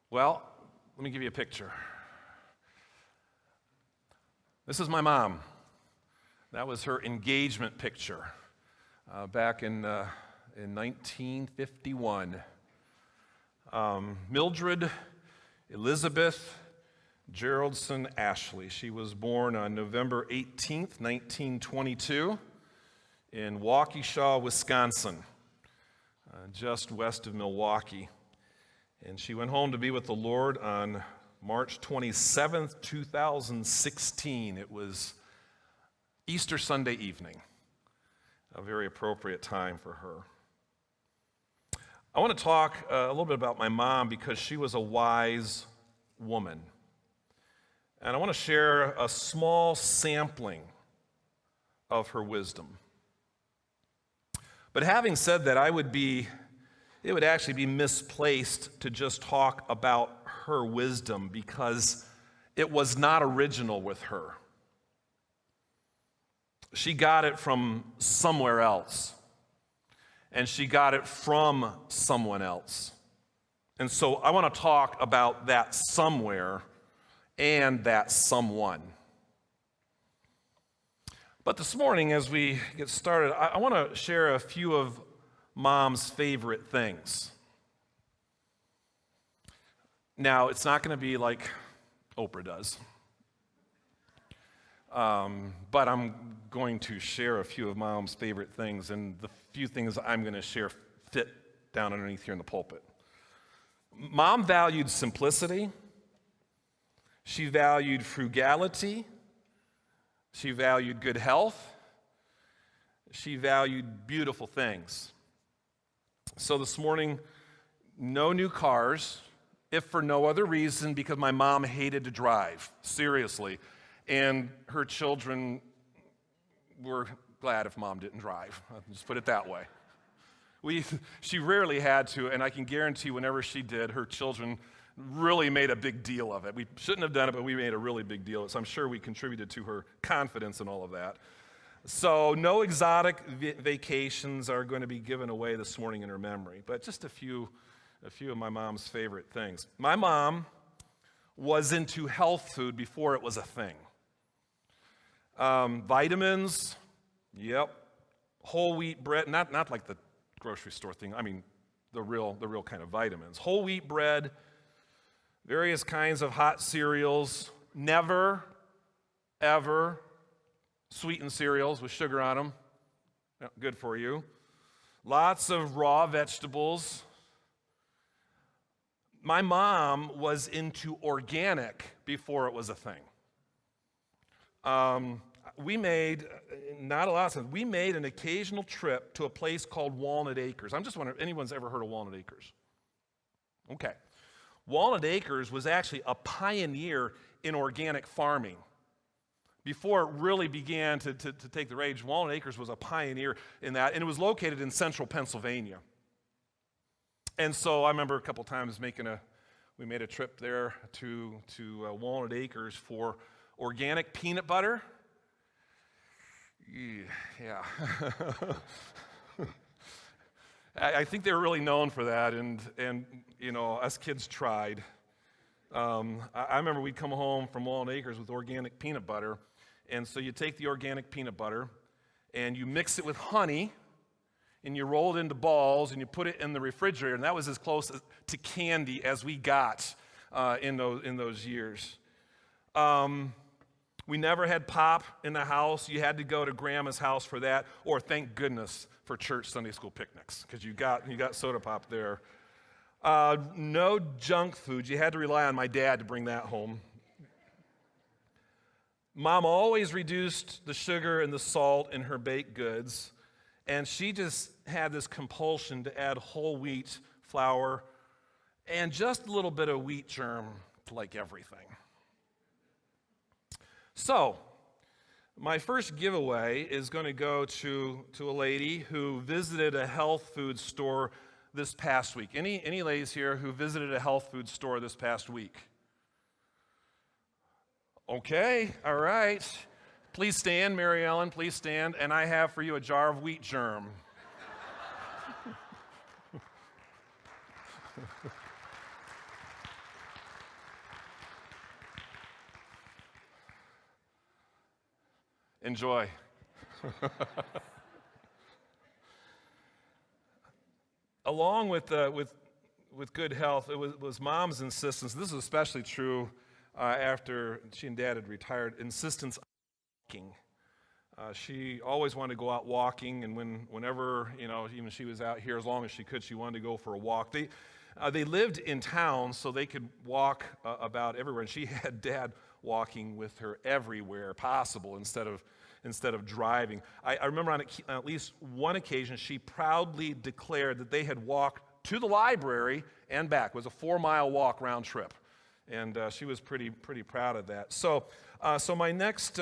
Well, let me give you a picture. This is my mom. That was her engagement picture back in 1951. Mildred Elizabeth Geraldson Ashley. She was born on November 18th, 1922 in Waukesha, Wisconsin, just west of Milwaukee. And she went home to be with the Lord on March 27th, 2016. It was Easter Sunday evening, a very appropriate time for her. I want to talk a little bit about my mom because she was a wise woman. And I want to share a small sampling of her wisdom. But having said that, it would actually be misplaced to just talk about her wisdom because it was not original with her. She got it from somewhere else, and she got it from someone else. And so I want to talk about that somewhere and that someone. But this morning, as we get started, I want to share a few of Mom's favorite things. Now, it's not going to be like Oprah does. But I'm going to share a few of Mom's favorite things, and the few things I'm going to share fit down underneath here in the pulpit. Mom valued simplicity. She valued frugality. She valued good health. She valued beautiful things. So this morning, no new cars, if for no other reason, because my mom hated to drive, seriously. And her children were glad if Mom didn't drive. I'll just put it that way. She rarely had to, and I can guarantee whenever she did, her children really made a big deal of it. We shouldn't have done it, but we made a really big deal of it. So I'm sure we contributed to her confidence and all of that. So no exotic vacations are going to be given away this morning in her memory, but just a few of my mom's favorite things. My mom was into health food before it was a thing. Vitamins, yep. Whole wheat bread, not like the grocery store thing. I mean, the real kind of vitamins. Whole wheat bread, various kinds of hot cereals. Never, ever sweetened cereals with sugar on them. Good for you. Lots of raw vegetables. My mom was into organic before it was a thing. We made, not a lot of times, we made an occasional trip to a place called Walnut Acres. I'm just wondering if anyone's ever heard of Walnut Acres. Okay. Walnut Acres was actually a pioneer in organic farming. Before it really began to take the rage, Walnut Acres was a pioneer in that, and it was located in central Pennsylvania. And so I remember a couple times we made a trip there to Walnut Acres for organic peanut butter. Yeah. I think they were really known for that, and you know, us kids tried. I remember we'd come home from Walnut Acres with organic peanut butter, and so you take the organic peanut butter, and you mix it with honey, and you roll it into balls, and you put it in the refrigerator, and that was as close to candy as we got in those years. We never had pop in the house. You had to go to Grandma's house for that, or thank goodness for church Sunday school picnics, because you got soda pop there. No junk food. You had to rely on my dad to bring that home. Mom always reduced the sugar and the salt in her baked goods, and she just had this compulsion to add whole wheat flour and just a little bit of wheat germ to like everything. So, my first giveaway is going to go to a lady who visited a health food store this past week. Any ladies here who visited a health food store this past week? Okay, all right. Please stand, Mary Ellen, please stand. And I have for you a jar of wheat germ. Enjoy. Along with good health, it was Mom's insistence. This is especially true after she and Dad had retired. Insistence on walking. She always wanted to go out walking, and whenever even she was out here, as long as she could, she wanted to go for a walk. They lived in town, so they could walk about everywhere, and she had Dad walking with her everywhere possible instead of driving. I remember on at least one occasion, she proudly declared that they had walked to the library and back. It was a 4-mile walk round trip, and she was pretty proud of that. So my next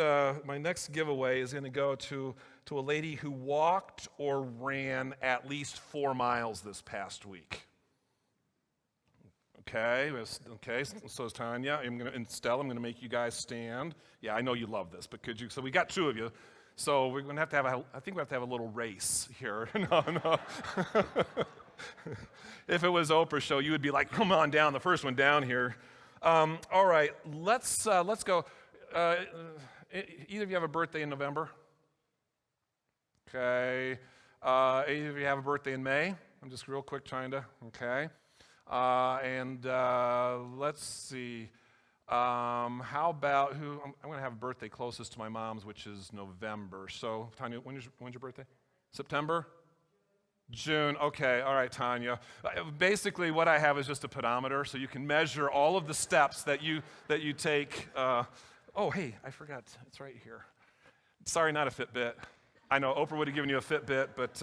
giveaway is going to go to a lady who walked or ran at least 4 miles this past week. Okay, so is Tanya. And Stella, I'm going to make you guys stand. Yeah, I know you love this, but could you? So we got 2 of you. So we're going to have I think we have to have a little race here. No. If it was Oprah's show, you would be like, come on down, the first one down here. All right, let's go. Either of you have a birthday in November? Okay. Either of you have a birthday in May? I'm just real quick trying to, okay. Let's see. How about I'm going to have a birthday closest to my mom's, which is November. So, Tanya, when's your birthday? September? June. Okay. All right, Tanya. Basically, what I have is just a pedometer, so you can measure all of the steps that you take. Oh, hey, I forgot. It's right here. Sorry, not a Fitbit. I know Oprah would have given you a Fitbit, but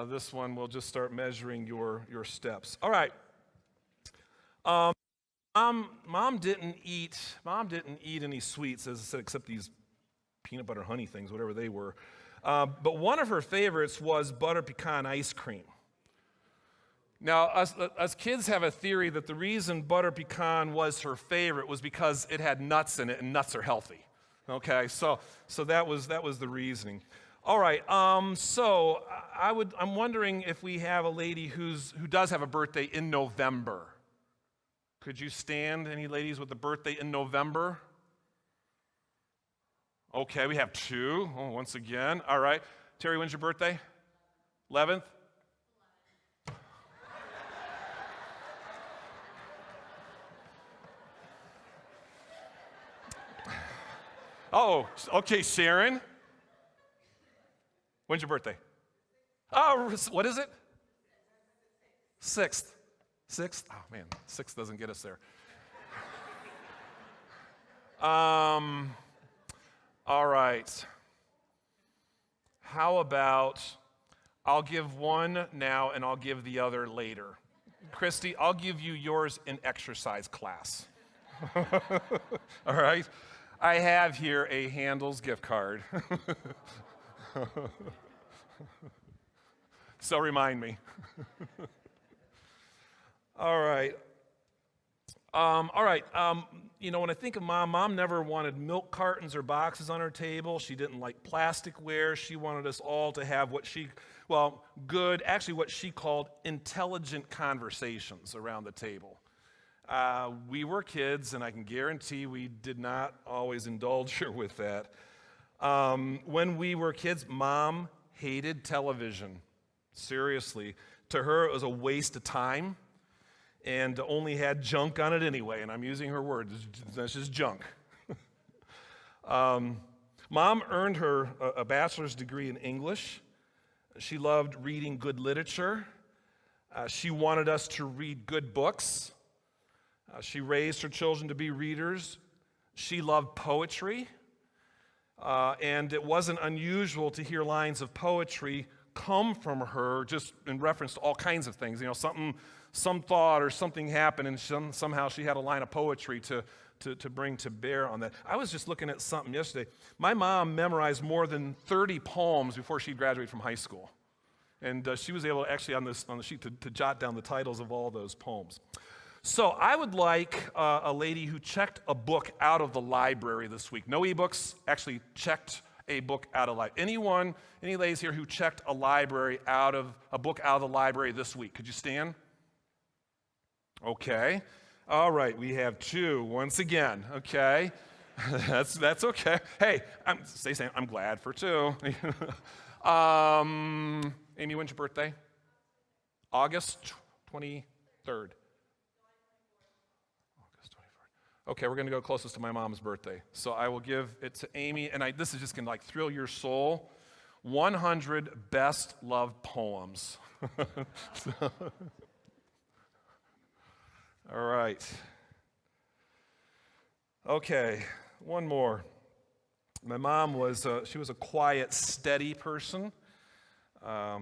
this one will just start measuring your steps. All right. Mom didn't eat any sweets, as I said, except these peanut butter honey things, whatever they were. But one of her favorites was butter pecan ice cream. Now, us kids have a theory that the reason butter pecan was her favorite was because it had nuts in it, and nuts are healthy. Okay, so that was the reasoning. All right, so I'm wondering if we have a lady who does have a birthday in November. Could you stand, any ladies with a birthday in November? Okay, we have 2. Oh, once again. All right. Terry, when's your birthday? 11th? Oh, okay, Sharon. When's your birthday? Oh, what is it? 6th. 6th? Oh, man, 6th doesn't get us there. All right. How about I'll give one now and I'll give the other later. Christy, I'll give you yours in exercise class. All right? I have here a Handel's gift card. So remind me. All right. When I think of Mom never wanted milk cartons or boxes on her table. She didn't like plasticware. She wanted us all to have what she called intelligent conversations around the table. We were kids, and I can guarantee we did not always indulge her with that. When we were kids, Mom hated television. Seriously. To her, it was a waste of time. And only had junk on it anyway, and I'm using her words. That's just junk. Mom earned her a bachelor's degree in English. She loved reading good literature. She wanted us to read good books. She raised her children to be readers. She loved poetry. And it wasn't unusual to hear lines of poetry come from her just in reference to all kinds of things. Some thought or something happened, and somehow she had a line of poetry to bring to bear on that. I was just looking at something yesterday. My mom memorized more than 30 poems before she graduated from high school. And she was able to actually on the sheet to jot down the titles of all those poems. So I would like a lady who checked a book out of the library this week. No ebooks, actually checked a book out of the library. Any ladies here who checked a book out of the library this week? Could you stand? Okay. All right, we have 2 once again, okay. That's okay. Hey, stay saying I'm glad for two. Amy, when's your birthday? August 23rd. August 23rd. Okay, we're going to go closest to my mom's birthday. So I will give it to Amy, and this is just going to like thrill your soul. 100 best loved poems. All right. Okay, one more. My mom was she was a quiet, steady person.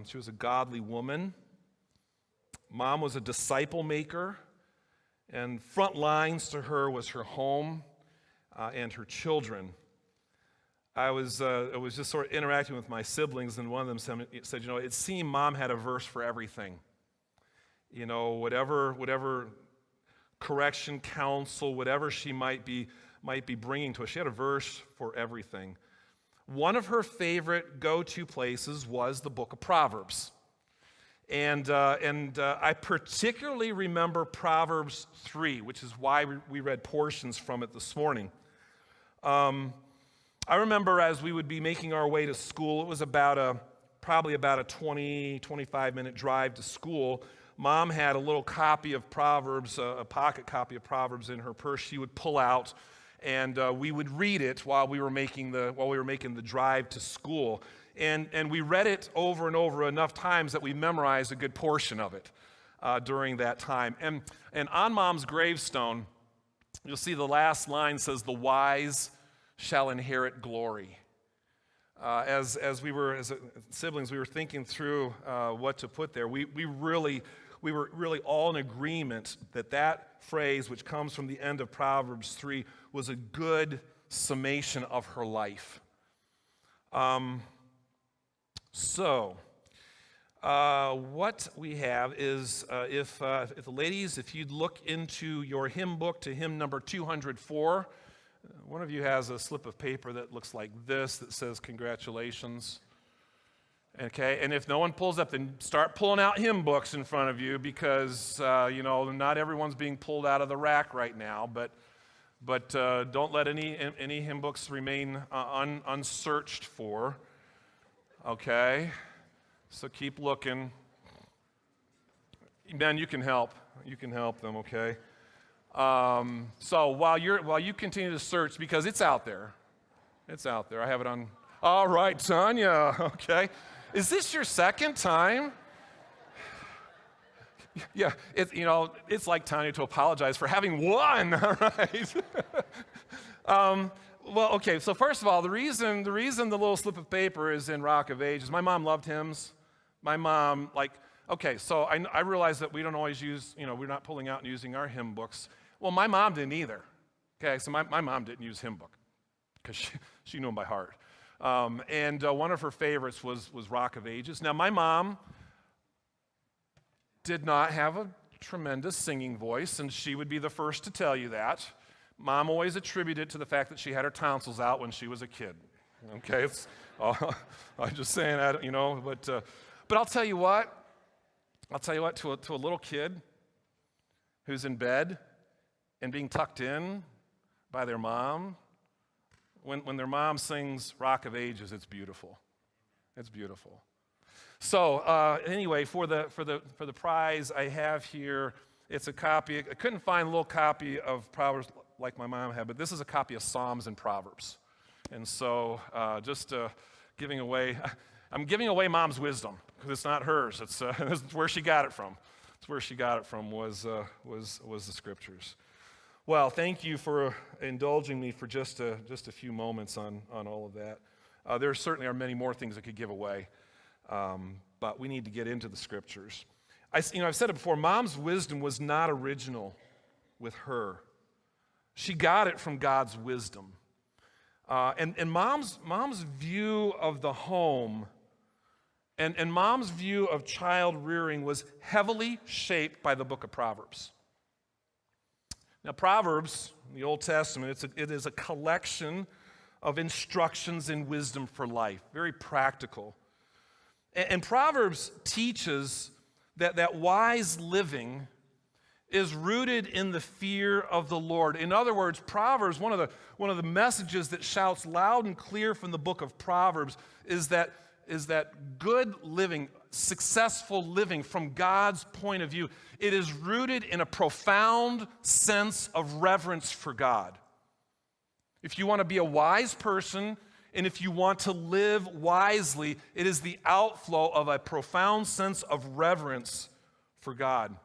She was a godly woman. Mom was a disciple maker, and front lines to her was her home and her children. I was just sort of interacting with my siblings, and one of them said, it seemed Mom had a verse for everything. Whatever correction, counsel, whatever she might be bringing to us, she had a verse for everything. One of her favorite go-to places was the book of Proverbs. And I particularly remember Proverbs 3, which is why we read portions from it this morning. I remember as we would be making our way to school, it was probably about a 25-minute drive to school. Mom had a little copy of Proverbs, a pocket copy of Proverbs in her purse she would pull out, and we would read it while we were making the drive to school. And we read it over and over enough times that we memorized a good portion of it during that time. And on Mom's gravestone, you'll see the last line says, "The wise shall inherit glory." As siblings, we were thinking through what to put there. We were really all in agreement that phrase, which comes from the end of Proverbs 3, was a good summation of her life. So, what we have is, if the ladies, if you'd look into your hymn book to hymn number 204, one of you has a slip of paper that looks like this that says congratulations. Okay, and if no one pulls up, then start pulling out hymn books in front of you because, not everyone's being pulled out of the rack right now, but don't let any hymn books remain unsearched for. Okay, so keep looking. Ben, you can help. You can help them, okay? So while you continue to search, because it's out there. It's out there. I have it on. All right, Tanya, okay. Is this your second time? Yeah, it's like Tanya to apologize for having won, all right? Well, okay, so first of all, the reason the little slip of paper is in Rock of Ages, my mom loved hymns. My mom, so I realize that we don't always use, we're not pulling out and using our hymn books. Well, my mom didn't either. Okay, so my mom didn't use hymn book because she knew them by heart. And one of her favorites was Rock of Ages. Now, my mom did not have a tremendous singing voice, and she would be the first to tell you that. Mom always attributed it to the fact that she had her tonsils out when she was a kid. Okay, I'm just saying that, but I'll tell you what. To a little kid who's in bed and being tucked in by their mom, when their mom sings Rock of Ages, it's beautiful. It's beautiful. So anyway, for the prize I have here, it's a copy. I couldn't find a little copy of Proverbs like my mom had, but this is a copy of Psalms and Proverbs. And so I'm giving away Mom's wisdom because it's not hers. It's where she got it from. It's where she got it from was the scriptures. Well, thank you for indulging me for just a few moments on all of that. There certainly are many more things I could give away, but we need to get into the scriptures. I've said it before. Mom's wisdom was not original with her. She got it from God's wisdom. And mom's view of the home and Mom's view of child rearing was heavily shaped by the book of Proverbs. Now, Proverbs, in the Old Testament, it is a collection of instructions in wisdom for life, very practical. And Proverbs teaches that wise living is rooted in the fear of the Lord. In other words, Proverbs, one of the messages that shouts loud and clear from the book of Proverbs is that good living, successful living from God's point of view, it is rooted in a profound sense of reverence for God. If you want to be a wise person, and if you want to live wisely, it is the outflow of a profound sense of reverence for God.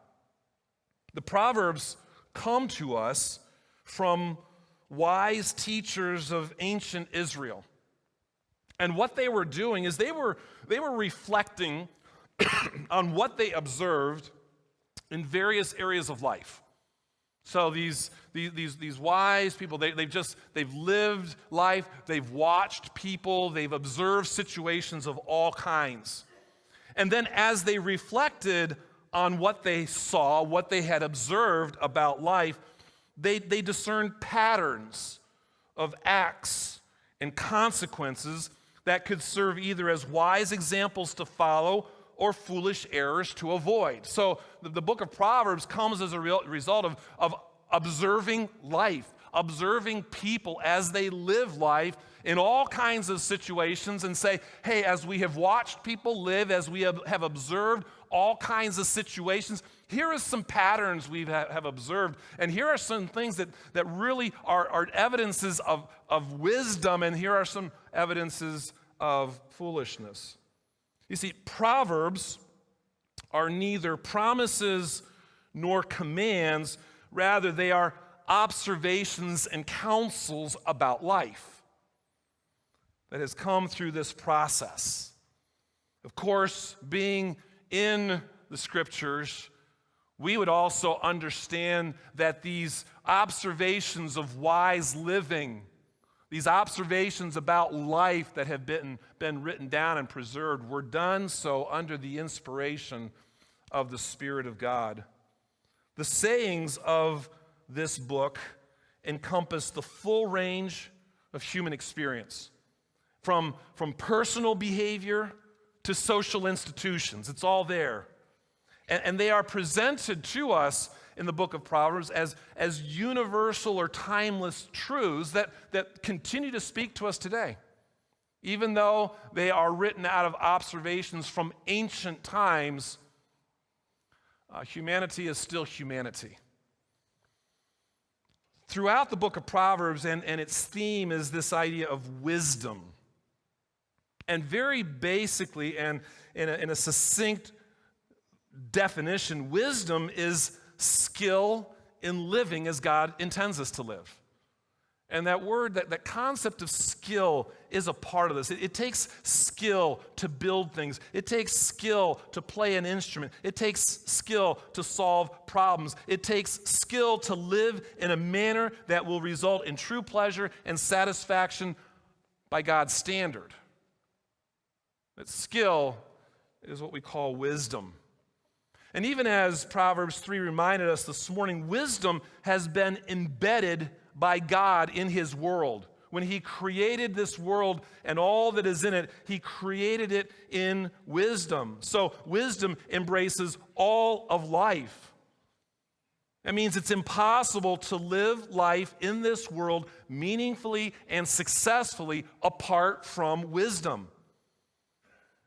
The Proverbs come to us from wise teachers of ancient Israel. And what they were doing is they were reflecting on what they observed in various areas of life. So these wise people, they've lived life, they've watched people, they've observed situations of all kinds. And then as they reflected on what they saw, what they had observed about life, they discerned patterns of acts and consequences that could serve either as wise examples to follow or foolish errors to avoid. So the book of Proverbs comes as a result of observing life, observing people as they live life in all kinds of situations and say, hey, as we have watched people live, as we have observed all kinds of situations, here are some patterns we have observed, and here are some things that really are evidences of wisdom, and here are some evidences of foolishness. You see, Proverbs are neither promises nor commands, rather they are observations and counsels about life that has come through this process. Of course, being in the Scriptures, we would also understand that these observations of wise living, these observations about life that have been written down and preserved, were done so under the inspiration of the Spirit of God. The sayings of this book encompass the full range of human experience, from personal behavior to social institutions. It's all there. And they are presented to us in the book of Proverbs as universal or timeless truths that continue to speak to us today. Even though they are written out of observations from ancient times, humanity is still humanity. Throughout the book of Proverbs, and its theme is this idea of wisdom. And very basically, and in a succinct definition, wisdom is skill in living as God intends us to live. And that word, that concept of skill is a part of this. It takes skill to build things. It takes skill to play an instrument. It takes skill to solve problems. It takes skill to live in a manner that will result in true pleasure and satisfaction by God's standard. That skill is what we call wisdom. And even as Proverbs 3 reminded us this morning, wisdom has been embedded by God in His world. When He created this world and all that is in it, He created it in wisdom. So wisdom embraces all of life. That means it's impossible to live life in this world meaningfully and successfully apart from wisdom.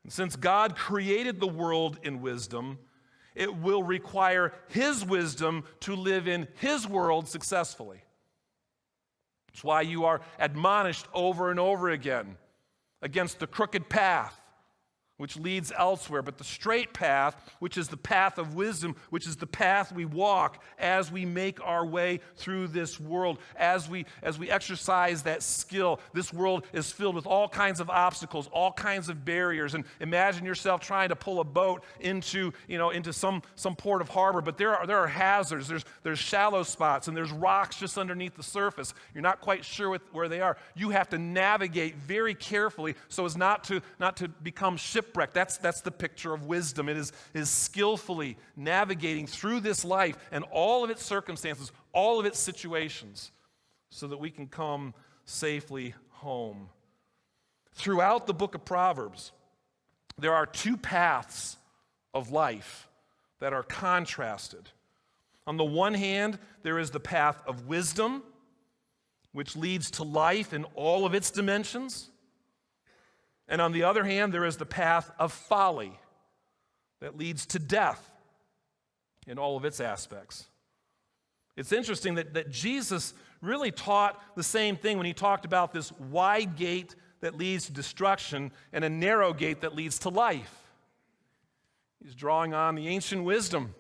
And since God created the world in wisdom, it will require His wisdom to live in His world successfully. It's why you are admonished over and over again against the crooked path, which leads elsewhere, but the straight path, which is the path of wisdom, which is the path we walk as we make our way through this world, as we exercise that skill. This world is filled with all kinds of obstacles, all kinds of barriers, and imagine yourself trying to pull a boat into some port of harbor, but there are hazards, there's shallow spots, and there's rocks just underneath the surface. You're not quite sure where they are. You have to navigate very carefully so as not to become shipwrecked. That's the picture of wisdom. It is skillfully navigating through this life and all of its circumstances, all of its situations, so that we can come safely home. Throughout the book of Proverbs, there are two paths of life that are contrasted. On the one hand, there is the path of wisdom, which leads to life in all of its dimensions. And on the other hand, there is the path of folly that leads to death in all of its aspects. It's interesting that Jesus really taught the same thing when he talked about this wide gate that leads to destruction and a narrow gate that leads to life. He's drawing on the ancient wisdom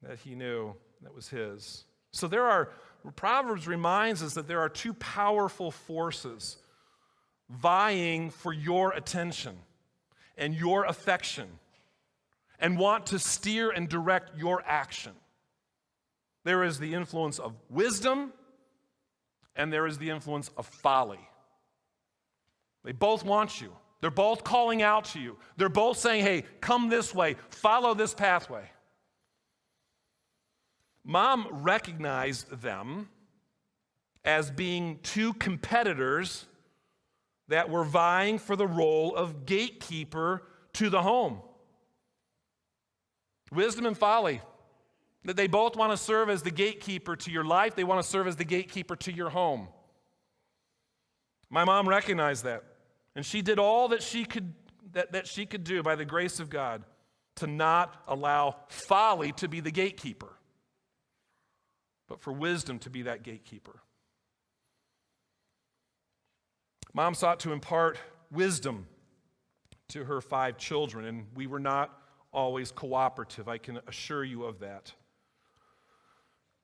that he knew that was his. So Proverbs reminds us that there are two powerful forces vying for your attention and your affection and want to steer and direct your action. There is the influence of wisdom and there is the influence of folly. They both want you. They're both calling out to you. They're both saying, hey, come this way, follow this pathway. Mom recognized them as being two competitors that were vying for the role of gatekeeper to the home. Wisdom and folly. That they both want to serve as the gatekeeper to your life. They want to serve as the gatekeeper to your home. My mom recognized that. And she did all that she could do by the grace of God to not allow folly to be the gatekeeper, but for wisdom to be that gatekeeper. Mom sought to impart wisdom to her 5 children, and we were not always cooperative. I can assure you of that.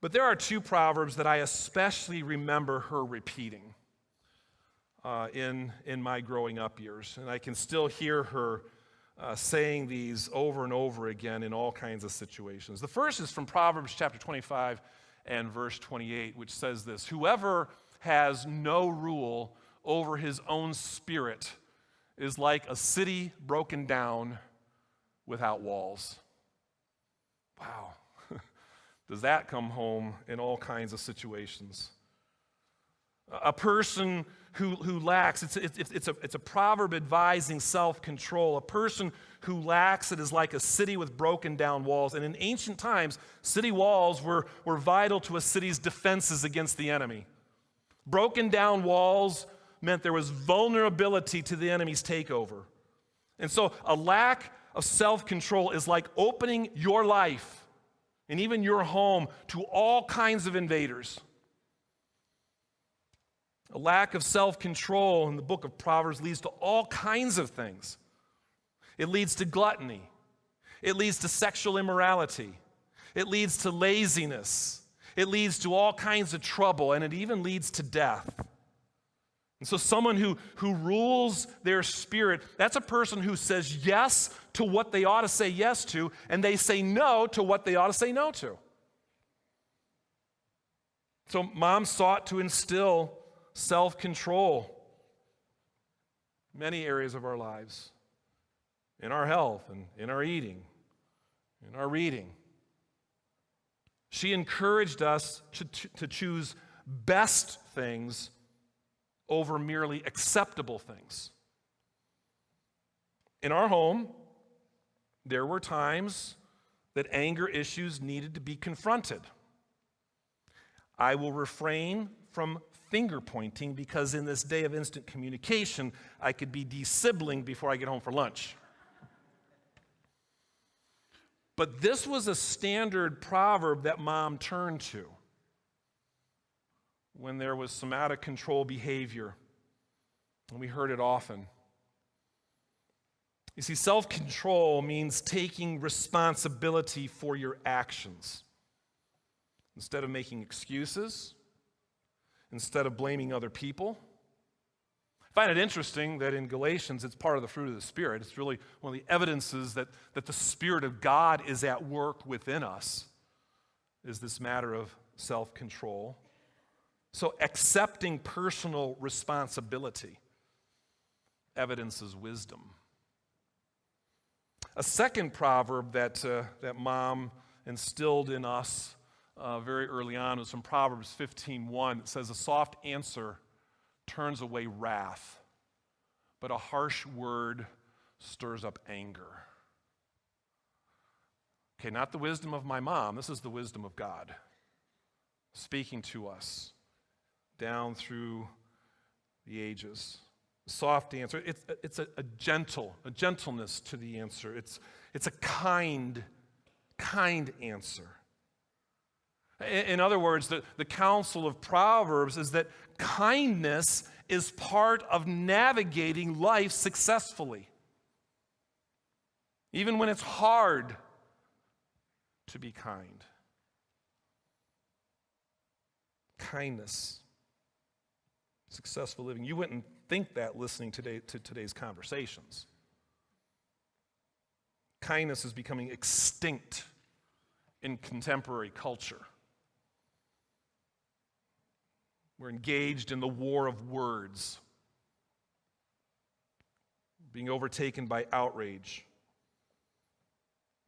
But there are 2 proverbs that I especially remember her repeating in my growing up years. And I can still hear her saying these over and over again in all kinds of situations. The first is from Proverbs chapter 25 and verse 28, which says this: whoever has no rule over his own spirit is like a city broken down without walls. Wow. Does that come home in all kinds of situations? A person who lacks, it's a proverb advising self-control. A person who lacks it is like a city with broken down walls. And in ancient times, city walls were vital to a city's defenses against the enemy. Broken down walls meant there was vulnerability to the enemy's takeover. And so a lack of self-control is like opening your life and even your home to all kinds of invaders. A lack of self-control in the book of Proverbs leads to all kinds of things. It leads to gluttony. It leads to sexual immorality. It leads to laziness. It leads to all kinds of trouble, and it even leads to death. And so someone who rules their spirit, that's a person who says yes to what they ought to say yes to, and they say no to what they ought to say no to. So mom sought to instill self-control in many areas of our lives, in our health and in our eating, in our reading. She encouraged us to choose best things over merely acceptable things. In our home, there were times that anger issues needed to be confronted. I will refrain from finger pointing because in this day of instant communication, I could be de-sibling before I get home for lunch. But this was a standard proverb that mom turned to when there was some out of control behavior, and we heard it often. You see, self-control means taking responsibility for your actions. Instead of making excuses, instead of blaming other people. I find it interesting that in Galatians, it's part of the fruit of the Spirit. It's really one of the evidences that the Spirit of God is at work within us, is this matter of self-control. So accepting personal responsibility evidences wisdom. A second proverb that mom instilled in us very early on was from Proverbs 15:1. It says, a soft answer turns away wrath, but a harsh word stirs up anger. Okay, not the wisdom of my mom. This is the wisdom of God speaking to us down through the ages. Soft answer. It's a gentleness to the answer. It's a kind answer. In other words, the counsel of Proverbs is that kindness is part of navigating life successfully. Even when it's hard to be kind. Kindness. Successful living. You wouldn't think that listening to today's conversations. Kindness is becoming extinct in contemporary culture. We're engaged in the war of words, being overtaken by outrage.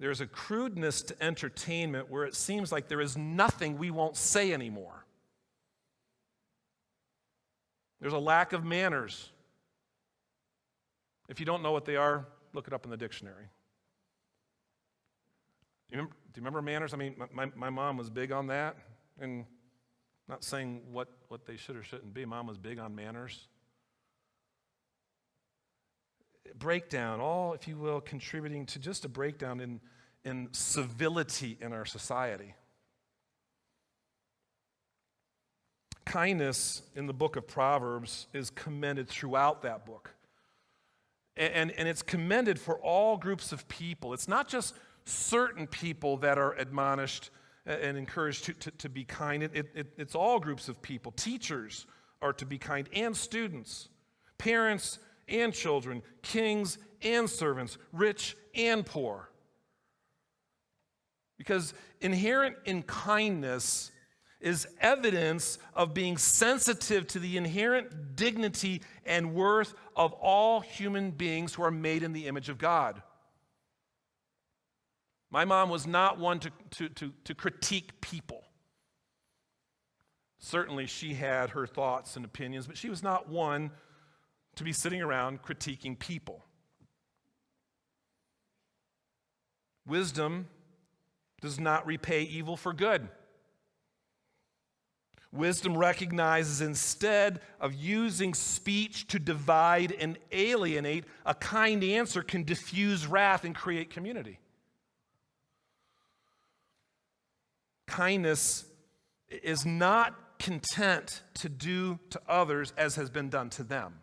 There's a crudeness to entertainment where it seems like there is nothing we won't say anymore. There's a lack of manners. If you don't know what they are, look it up in the dictionary. Do you remember manners? I mean, my mom was big on that, and not saying what they should or shouldn't be. Mom was big on manners. Breakdown, all, if you will, contributing to just a breakdown in civility in our society. Kindness in the book of Proverbs is commended throughout that book. And it's commended for all groups of people. It's not just certain people that are admonished and encouraged to be kind. It's all groups of people. Teachers are to be kind, and students, parents and children, kings and servants, rich and poor. Because inherent in kindness is evidence of being sensitive to the inherent dignity and worth of all human beings who are made in the image of God. My mom was not one to critique people. Certainly she had her thoughts and opinions, but she was not one to be sitting around critiquing people. Wisdom does not repay evil for good. Wisdom recognizes instead of using speech to divide and alienate, a kind answer can diffuse wrath and create community. Kindness is not content to do to others as has been done to them,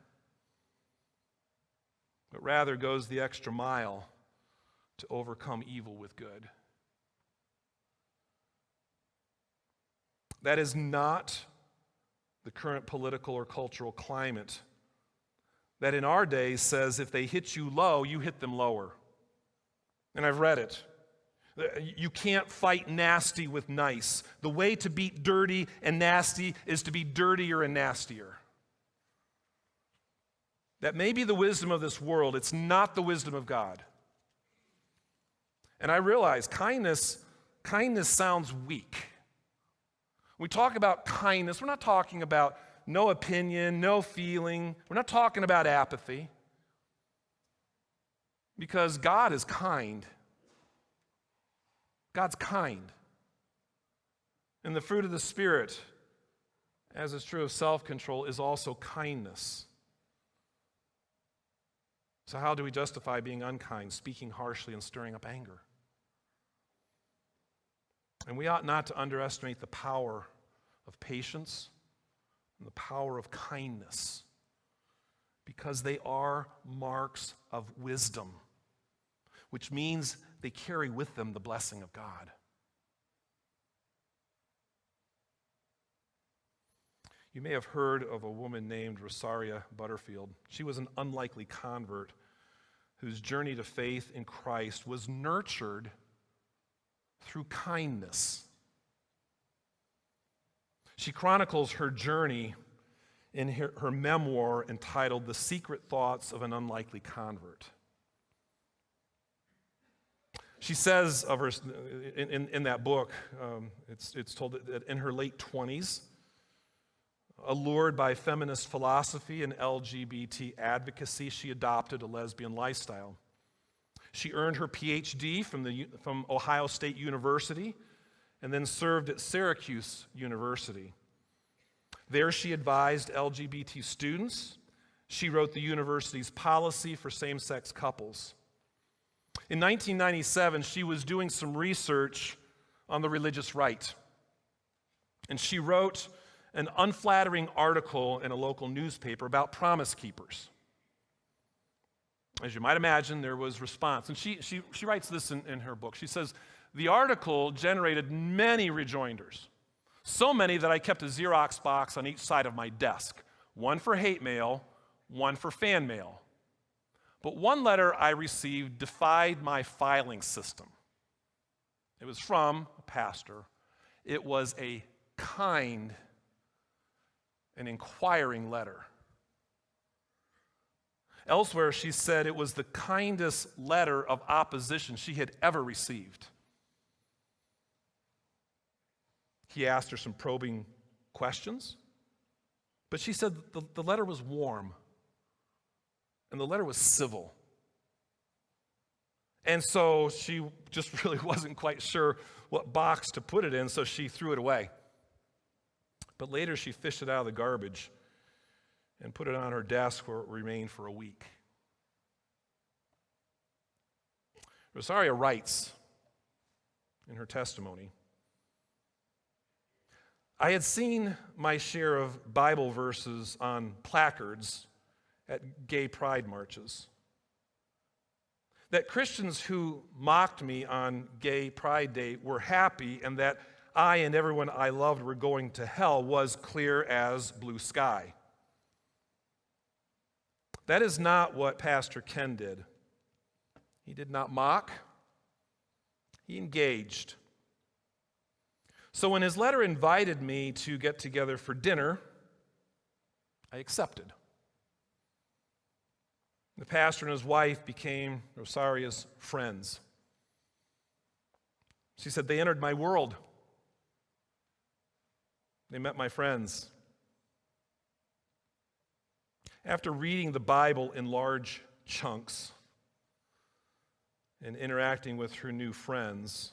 but rather goes the extra mile to overcome evil with good. That is not the current political or cultural climate that in our day says if they hit you low, you hit them lower. And I've read it. You can't fight nasty with nice. The way to beat dirty and nasty is to be dirtier and nastier. That may be the wisdom of this world. It's not the wisdom of God. And I realize kindness sounds weak. When we talk about kindness, we're not talking about no opinion, no feeling. We're not talking about apathy. Because God is kind. God's kind. And the fruit of the Spirit, as is true of self-control, is also kindness. So how do we justify being unkind, speaking harshly, and stirring up anger? And we ought not to underestimate the power of patience and the power of kindness, because they are marks of wisdom, which means they carry with them the blessing of God. You may have heard of a woman named Rosaria Butterfield. She was an unlikely convert whose journey to faith in Christ was nurtured through kindness. She chronicles her journey in her memoir entitled The Secret Thoughts of an Unlikely Convert. She says of her, in that book, it's told that in her late 20s, allured by feminist philosophy and LGBT advocacy, she adopted a lesbian lifestyle. She earned her PhD from Ohio State University and then served at Syracuse University. There she advised LGBT students. She wrote the university's policy for same-sex couples. In 1997, she was doing some research on the religious right, and she wrote an unflattering article in a local newspaper about Promise Keepers. As you might imagine, there was response. And she writes this in her book. She says, the article generated many rejoinders, so many that I kept a Xerox box on each side of my desk, one for hate mail, one for fan mail. But one letter I received defied my filing system. It was from a pastor. It was a kind and inquiring letter. Elsewhere, she said it was the kindest letter of opposition she had ever received. He asked her some probing questions, but she said the letter was warm and the letter was civil. And so she just really wasn't quite sure what box to put it in, so she threw it away. But later she fished it out of the garbage and put it on her desk where it remained for a week. Rosaria writes in her testimony, I had seen my share of Bible verses on placards at gay pride marches. That Christians who mocked me on Gay Pride Day were happy, and that I and everyone I loved were going to hell was clear as blue sky. That is not what Pastor Ken did. He did not mock. He engaged. So when his letter invited me to get together for dinner, I accepted. The pastor and his wife became Rosaria's friends. She said, they entered my world. They met my friends. After reading the Bible in large chunks and interacting with her new friends,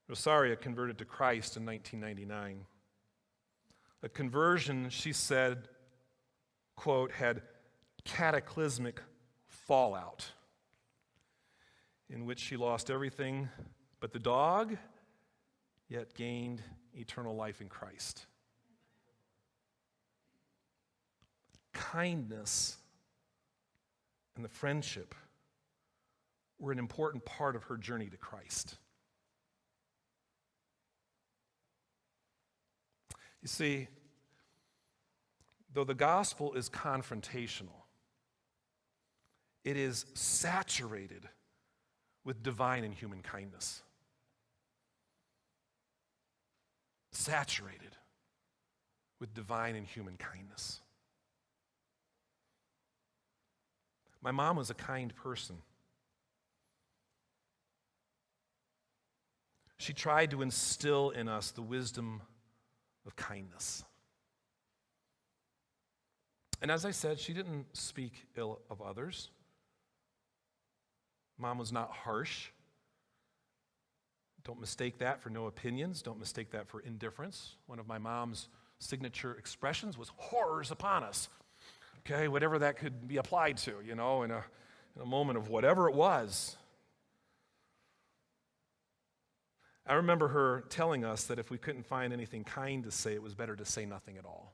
Rosaria converted to Christ in 1999. A conversion, she said, quote, had cataclysmic fallout in which she lost everything but the dog, yet gained eternal life in Christ. Kindness and the friendship were an important part of her journey to Christ. You see, though the gospel is confrontational, it is saturated with divine and human kindness. Saturated with divine and human kindness. My mom was a kind person. She tried to instill in us the wisdom of kindness. And as I said, she didn't speak ill of others. Mom was not harsh. Don't mistake that for no opinions. Don't mistake that for indifference. One of my mom's signature expressions was horrors upon us. Okay, whatever that could be applied to, in a moment of whatever it was. I remember her telling us that if we couldn't find anything kind to say, it was better to say nothing at all.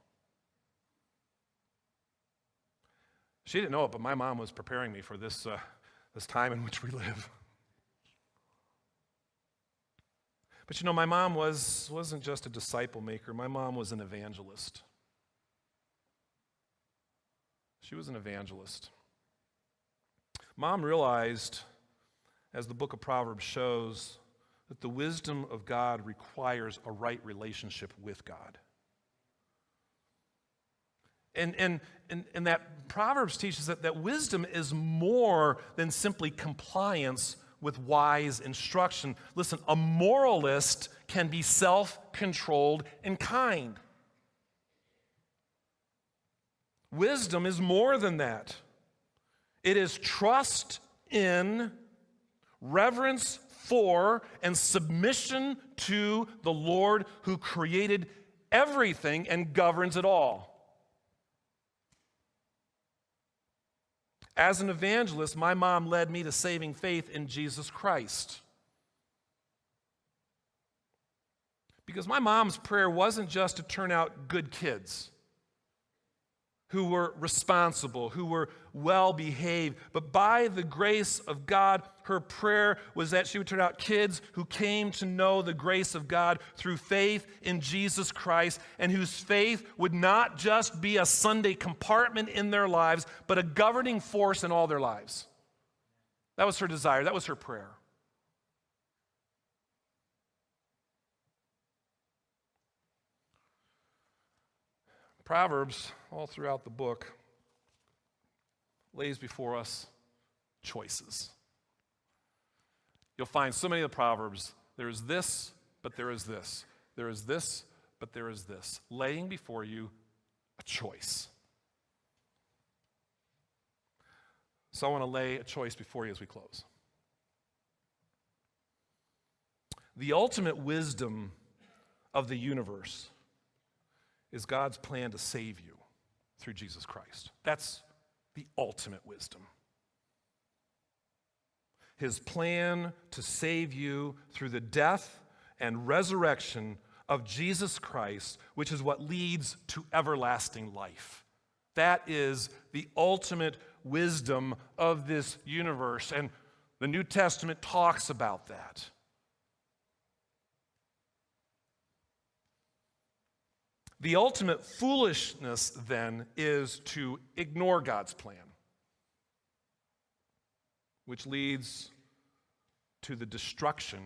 She didn't know it, but my mom was preparing me for this time in which we live. But my mom wasn't just a disciple maker. My mom was an evangelist. She was an evangelist. Mom realized, as the book of Proverbs shows, that the wisdom of God requires a right relationship with God. And that Proverbs teaches that wisdom is more than simply compliance with wise instruction. Listen, a moralist can be self-controlled and kind. Wisdom is more than that. It is trust in reverence for and submission to the Lord who created everything and governs it all. As an evangelist, my mom led me to saving faith in Jesus Christ. Because my mom's prayer wasn't just to turn out good kids who were responsible, who were well-behaved, but by the grace of God, her prayer was that she would turn out kids who came to know the grace of God through faith in Jesus Christ, and whose faith would not just be a Sunday compartment in their lives, but a governing force in all their lives. That was her desire. That was her prayer. Proverbs, all throughout the book, lays before us choices. You'll find so many of the Proverbs, there is this, but there is this. There is this, but there is this. Laying before you a choice. So I want to lay a choice before you as we close. The ultimate wisdom of the universe is God's plan to save you through Jesus Christ. That's the ultimate wisdom. His plan to save you through the death and resurrection of Jesus Christ, which is what leads to everlasting life. That is the ultimate wisdom of this universe, and the New Testament talks about that. The ultimate foolishness, then, is to ignore God's plan, which leads to the destruction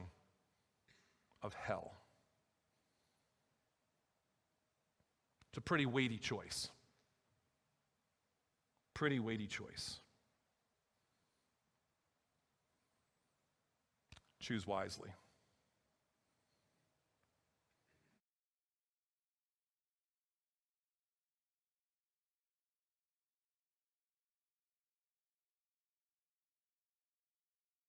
of hell. It's a pretty weighty choice. Pretty weighty choice. Choose wisely.